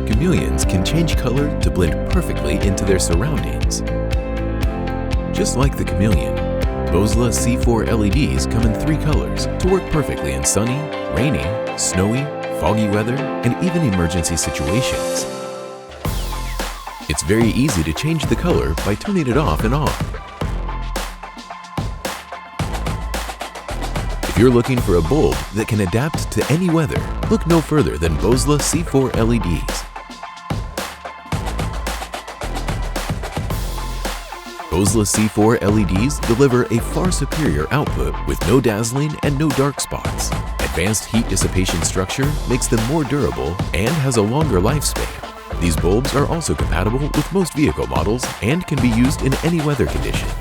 chameleons can change color to blend perfectly into their surroundings. Just like the chameleon, Boslla C4 LEDs come in 3 colors to work perfectly in sunny, rainy, snowy, foggy weather, and even emergency situations. It's very easy to change the color by turning it off and on. If you're looking for a bulb that can adapt to any weather, look no further than Boslla C4 LEDs. Boslla C4 LEDs deliver a far superior output with no dazzling and no dark spots. Advanced heat dissipation structure makes them more durable and has a longer lifespan. These bulbs are also compatible with most vehicle models and can be used in any weather conditions.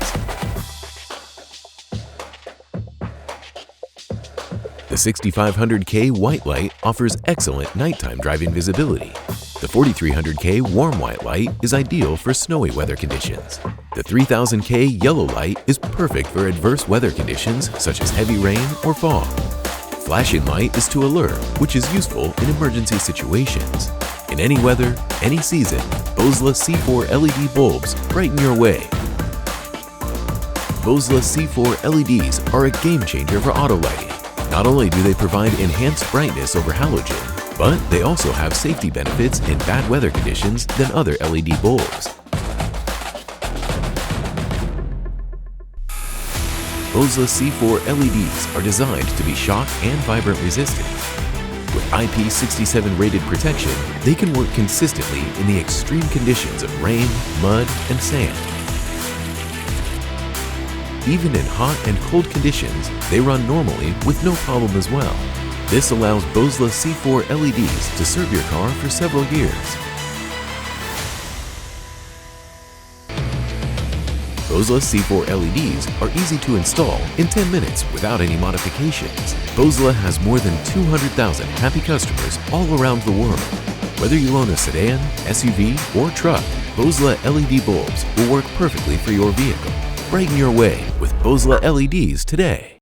The 6500K white light offers excellent nighttime driving visibility. The 4300K warm white light is ideal for snowy weather conditions. The 3000K yellow light is perfect for adverse weather conditions such as heavy rain or fog. Flashing light is to alert, which is useful in emergency situations. In any weather, any season, Boslla C4 LED bulbs brighten your way. Boslla C4 LEDs are a game changer for auto lighting. Not only do they provide enhanced brightness over halogen, but they also have safety benefits in bad weather conditions than other LED bulbs. Boslla C4 LEDs are designed to be shock and vibrant resistant. With IP67 rated protection, they can work consistently in the extreme conditions of rain, mud, and sand. Even in hot and cold conditions, they run normally with no problem as well. This allows Boslla C4 LEDs to serve your car for several years. Boslla C4 LEDs are easy to install in 10 minutes without any modifications. Boslla has more than 200,000 happy customers all around the world. Whether you own a sedan, SUV, or truck, Boslla LED bulbs will work perfectly for your vehicle. Brighten your way with Boslla LEDs today.